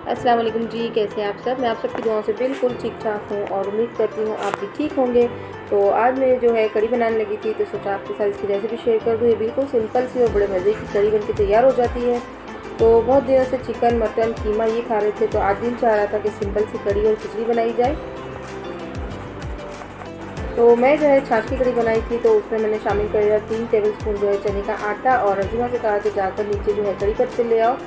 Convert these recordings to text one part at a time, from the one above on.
अस्सलाम वालेकुम जी, कैसे हैं आप सब। मैं आप सबकी दुआओं से बिल्कुल ठीक ठाक हूँ और उम्मीद करती हूँ आप भी ठीक होंगे। तो आज मैं जो है कढ़ी बनाने लगी थी, तो सोचा आपके साथ इसकी रेसिपी शेयर कर दूँ। ये बिल्कुल सिंपल सी और बड़े मज़े की कढ़ी बनके तैयार हो जाती है। तो बहुत दिनों से चिकन मटन कीमा ये खा रहे थे, तो आज दिन चाह रहा था कि सिंपल सी कढ़ी और खिचड़ी बनाई जाए। तो मैं जो है छाछ की कढ़ी बनाई थी, तो उसमें मैंने शामिल कर दिया 3 टेबल स्पून जो है चने का आटा, और अजीमा से कहा कि जाकर नीचे जो है कढ़ी पत्ते ले आओ।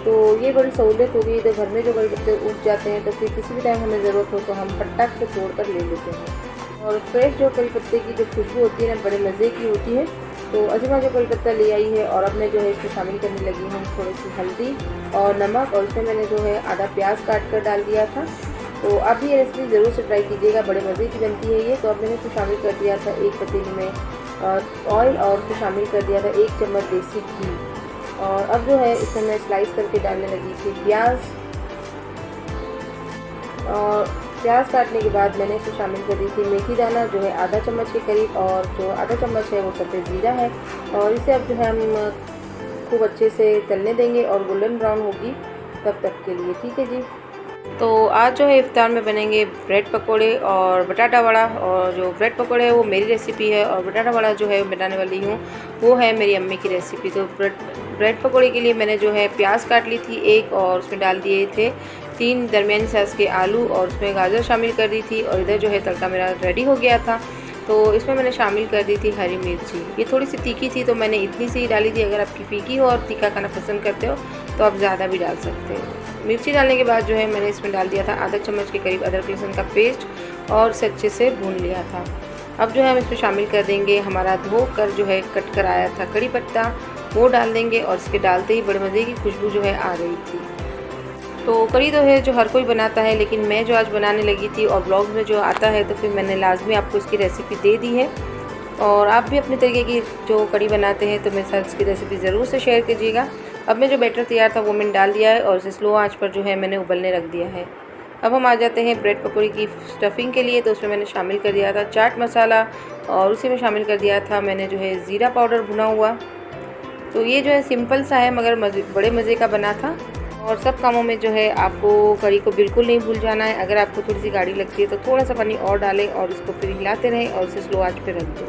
तो ये बड़ी सहूलियत हो गई। तो घर में जो कढ़ी पत्ते उग जाते हैं, तो फिर किसी भी टाइम हमें ज़रूरत हो तो हम फटाक से तोड़ कर ले लेते हैं। और फ्रेश जो कढ़ी पत्ते की जो खुशबू होती है ना, बड़े मज़े की होती है। तो अजीमा जो कढ़ी पत्ता ले आई है, और अब मैं जो है इसमें शामिल करने लगी हूँ थोड़ी सी हल्दी और नमक, और इसमें मैंने जो है आधा प्याज काट कर डाल दिया था। तो आप भी ये रेसिपी ज़रूर से ट्राई कीजिएगा, बड़े मज़े की बनती है ये। तो अब मैंने इसमें शामिल कर दिया था एक पतीली में ऑयल, और उसमें शामिल कर दिया था 1 चम्मच देसी घी। और अब जो है इसमें मैं स्लाइस करके डालने लगी थी प्याज। और प्याज काटने के बाद मैंने इसमें शामिल कर दी थी मेथी दाना, जो है आधा चम्मच के करीब, और जो आधा चम्मच है वो सफ़ेद ज़ीरा है। और इसे अब जो है हम खूब अच्छे से तलने देंगे और गोल्डन ब्राउन होगी तब तक के लिए, ठीक है जी। तो आज जो है इफ्तार में बनेंगे ब्रेड पकोड़े और बटाटा वड़ा। और जो ब्रेड पकोड़े है वो मेरी रेसिपी है, और बटाटा वड़ा जो है बनाने वाली हूँ वो है मेरी अम्मी की रेसिपी। तो ब्रेड पकोड़े के लिए मैंने जो है प्याज काट ली थी एक, और उसमें डाल दिए थे 3 दरमियानी साइज़ के आलू, और उसमें गाजर शामिल कर दी थी। और इधर जो है तड़का मेरा रेडी हो गया था। तो इसमें मैंने शामिल कर दी थी हरी मिर्ची। ये थोड़ी सी तीखी थी, तो मैंने इतनी सी डाली थी। अगर आपकी फीकी हो और तीखा खाना पसंद करते हो तो आप ज़्यादा भी डाल सकते हो। मिर्ची डालने के बाद जो है मैंने इसमें डाल दिया था आधा चम्मच के करीब अदरक लहसुन का पेस्ट, और इसे अच्छे से भून लिया था। अब जो है हम इसमें शामिल कर देंगे हमारा धो कर जो है कट कर आया था कड़ी पत्ता, वो डाल देंगे। और इसके डालते ही बड़े मज़े की खुशबू जो है आ रही थी। तो कढ़ी तो है जो हर कोई बनाता है, लेकिन मैं जो आज बनाने लगी थी और ब्लॉग्स में जो आता है, तो फिर मैंने लाजमी आपको इसकी रेसिपी दे दी है। और आप भी अपने तरीके की जो कढ़ी बनाते हैं तो मेरे साथ इसकी रेसिपी ज़रूर से शेयर कीजिएगा। अब मैं जो बैटर तैयार था वो मैंने डाल दिया है, और इसे स्लो आंच पर जो है मैंने उबलने रख दिया है। अब हम आ जाते हैं ब्रेड पकौड़ी की स्टफ़िंग के लिए। तो उसमें मैंने शामिल कर दिया था चाट मसाला, और उसी में शामिल कर दिया था मैंने जो है ज़ीरा पाउडर भुना हुआ। तो ये जो है सिंपल सा है, मगर बड़े मज़े का बना था। और सब कामों में जो है आपको कढ़ी को बिल्कुल नहीं भूल जाना है। अगर आपको थोड़ी सी गाढ़ी लगती है तो थोड़ा सा पानी और डालें, और इसको फिर हिलाते रहें और इसे स्लो आंच पे रख दें।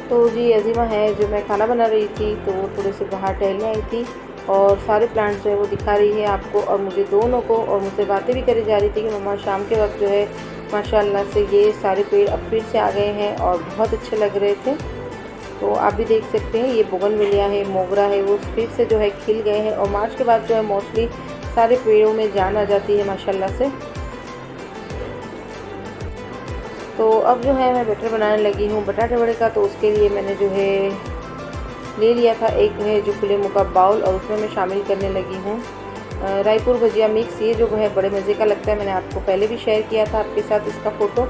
तो जी अजीमा है जो मैं खाना बना रही थी, तो वो थोड़े से बाहर टहलने आई थी, और सारे प्लांट्स जो है वो दिखा रही है आपको और मुझे दोनों को। और मुझसे बातें भी करी जा रही थी कि मम्मा शाम के वक्त जो है माशाल्लाह से ये सारे पेड़ अब फिर से आ गए हैं और बहुत अच्छे लग रहे थे। तो आप भी देख सकते हैं ये बोगनविलिया है, मोगरा है, वो फिर से जो है खिल गए हैं। और मार्च के बाद जो है मोस्टली सारे पेड़ों में जान आ जाती है माशाल्लाह से। तो अब जो है मैं बैटर बनाने लगी हूँ बटाटे वड़े का। तो उसके लिए मैंने जो है ले लिया था एक है जो खुले मुँह का बाउल, और उसमें मैं शामिल करने लगी हूँ रायपुर भजिया मिक्स। ये जो है बड़े मज़े का लगता है, मैंने आपको पहले भी शेयर किया था आपके साथ इसका फ़ोटो।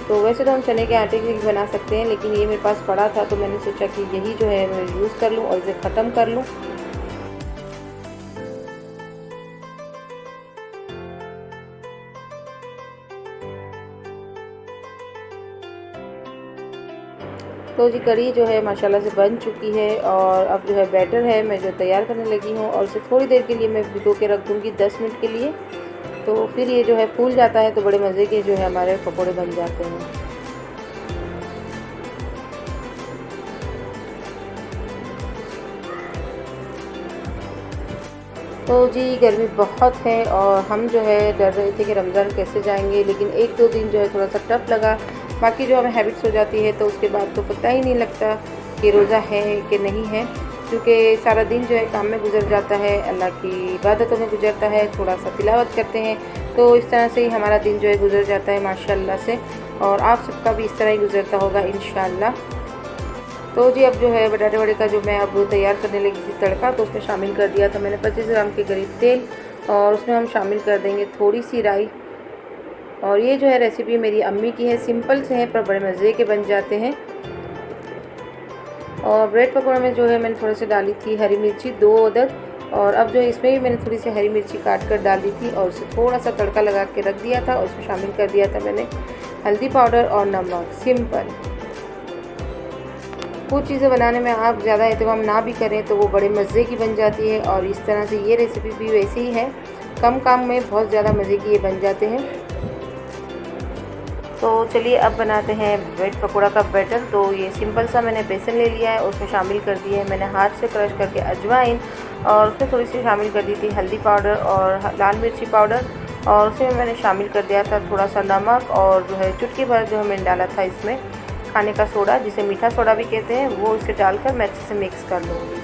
तो वैसे तो हम चने के आटे की भी बना सकते हैं, लेकिन ये मेरे पास पड़ा था तो मैंने सोचा कि यही जो है मैं यूज़ कर लूँ और इसे ख़त्म कर लूँ। तो जी कढ़ी जो है माशाल्लाह से बन चुकी है, और अब जो है बैटर है मैं जो तैयार करने लगी हूँ, और इसे थोड़ी देर के लिए मैं भिगो के रख दूँगी 10 मिनट के लिए। तो फिर ये जो है फूल जाता है, तो बड़े मज़े के जो है हमारे पकौड़े बन जाते हैं। तो जी गर्मी बहुत है, और हम जो है डर रहे थे कि रमज़ान कैसे जाएंगे, लेकिन 1-2 दिन जो है थोड़ा सा टफ लगा। बाकी जो हमें हैबिट्स हो जाती है तो उसके बाद तो पता ही नहीं लगता कि रोज़ा है कि नहीं है, क्योंकि सारा दिन जो है काम में गुजर जाता है, अल्लाह की इबादतों में गुजरता है, थोड़ा सा तिलावत करते हैं। तो इस तरह से ही हमारा दिन जो है गुजर जाता है माशाल्लाह से, और आप सबका भी इस तरह ही गुजरता होगा इंशाल्लाह। तो जी अब जो है बटाटे वड़े का जो मैं अब तैयार करने लगी थी तड़का, तो उसमें शामिल कर दिया था मैंने 25 ग्राम के करीब तेल, और उसमें हम शामिल कर देंगे थोड़ी सी राई। और ये जो है रेसिपी मेरी अम्मी की है, सिंपल से हैं पर बड़े मज़े के बन जाते हैं। और ब्रेड पकौड़े में जो है मैंने थोड़े से डाली थी हरी मिर्ची 2 अदद, और अब जो है इसमें भी मैंने थोड़ी सी हरी मिर्ची काट कर डाल दी थी, और उसे थोड़ा सा तड़का लगा के रख दिया था। और उसमें शामिल कर दिया था मैंने हल्दी पाउडर और नमक। सिंपल कुछ चीज़ें बनाने में आप ज़्यादा एहतमाम ना भी करें तो वो बड़े मज़े की बन जाती है, और इस तरह से ये रेसिपी भी वैसी ही है। कम काम में बहुत ज़्यादा मज़े की ये बन जाते हैं। तो चलिए अब बनाते हैं ब्रेड पकौड़ा का बैटर। तो ये सिंपल सा मैंने बेसन ले लिया है, उसमें शामिल कर दिए है मैंने हाथ से क्रश करके अजवाइन, और उसमें थोड़ी सी शामिल कर दी थी हल्दी पाउडर और लाल मिर्ची पाउडर, और उसमें मैंने शामिल कर दिया था थोड़ा सा नमक, और जो है चुटकी भर जो मैंने डाला था इसमें खाने का सोडा, जिसे मीठा सोडा भी कहते हैं, वो इसे डालकर मैं अच्छे से मिक्स कर लूँगी।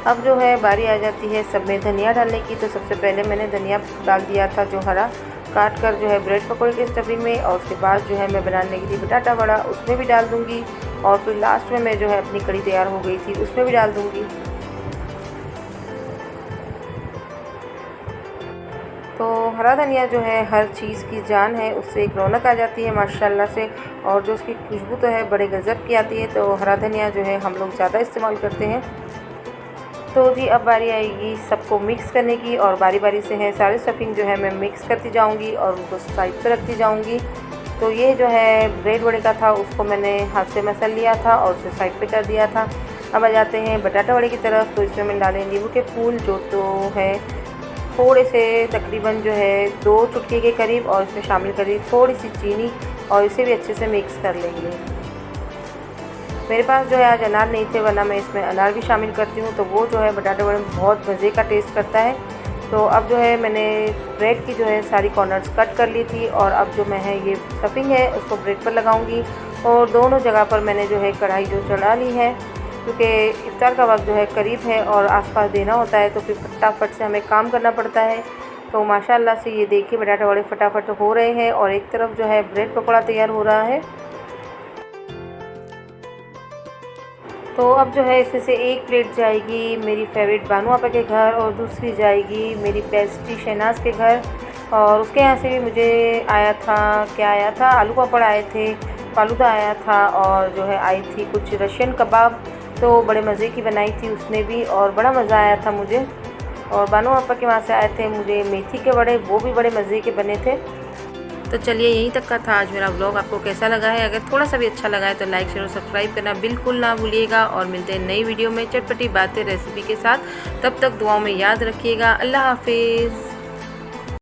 अब जो है बारी आ जाती है सब में धनिया डालने की। तो सबसे पहले मैंने धनिया डाल दिया था जो हरा, काट कर जो है ब्रेड पकौड़े के स्टफिंग में, और उसके बाद जो है मैं बनाने की थी बटाटा वड़ा, उसमें भी डाल दूँगी, और फिर लास्ट में मैं जो है अपनी कड़ी तैयार हो गई थी उसमें भी डाल दूँगी। तो हरा धनिया जो है हर चीज़ की जान है, उससे एक रौनक आ जाती है माशाल्लाह से, और जो उसकी खुशबू तो है बड़े गज़ब की आती है। तो हरा धनिया जो है हम लोग ज़्यादा इस्तेमाल करते हैं। तो जी अब बारी आएगी सबको मिक्स करने की, और बारी बारी से है सारे स्टफिंग जो है मैं मिक्स करती जाऊंगी और उनको साइड पे रखती जाऊंगी। तो ये जो है ब्रेड वड़े का था, उसको मैंने हाथ से मसल लिया था और उसे साइड पे कर दिया था। अब आ जाते हैं बटाटा वड़े की तरफ। तो इसमें मैंने डाले नींबू के फूल, जो तो है थोड़े से तकरीबन जो है 2 चुटकी के करीब, और इसमें शामिल करी थोड़ी सी चीनी, और इसे भी अच्छे से मिक्स कर लेंगे। मेरे पास जो है आज अनार नहीं थे, वरना मैं इसमें अनार भी शामिल करती हूँ, तो वो जो है बटाटे वड़े में बहुत मज़े का टेस्ट करता है। तो अब जो है मैंने ब्रेड की जो है सारी कॉर्नर्स कट कर ली थी, और अब जो मैं है ये स्टफिंग है उसको ब्रेड पर लगाऊंगी, और दोनों जगह पर मैंने जो है कढ़ाई जो चढ़ा ली है, क्योंकि इफ्तार का वक्त जो है करीब है और आसपास देना होता है, तो फिर फटाफट से हमें काम करना पड़ता है। तो माशाल्लाह से ये देखिए बटाटे वड़े फटाफट हो रहे हैं, और एक तरफ जो है ब्रेड पकौड़ा तैयार हो रहा है। तो अब जो है इसमें से एक प्लेट जाएगी मेरी फेवरेट बानू आपा के घर, और दूसरी जाएगी मेरी बेस्टी शहनाज के घर, और उसके यहाँ से भी मुझे आया था, क्या आया था, आलू पापड़ आए थे, फालूदा आया था, और जो है आई थी कुछ रशियन कबाब, तो बड़े मज़े की बनाई थी उसने भी, और बड़ा मज़ा आया था मुझे। और बानू आपा के वहाँ से आए थे मुझे मेथी के बड़े, वो भी बड़े मज़े के बने थे। तो चलिए यहीं तक का था आज मेरा व्लॉग। आपको कैसा लगा है? अगर थोड़ा सा भी अच्छा लगा है तो लाइक शेयर और सब्सक्राइब करना बिल्कुल ना भूलिएगा, और मिलते हैं नई वीडियो में चटपटी बातें रेसिपी के साथ। तब तक दुआओं में याद रखिएगा। अल्लाह हाफिज़।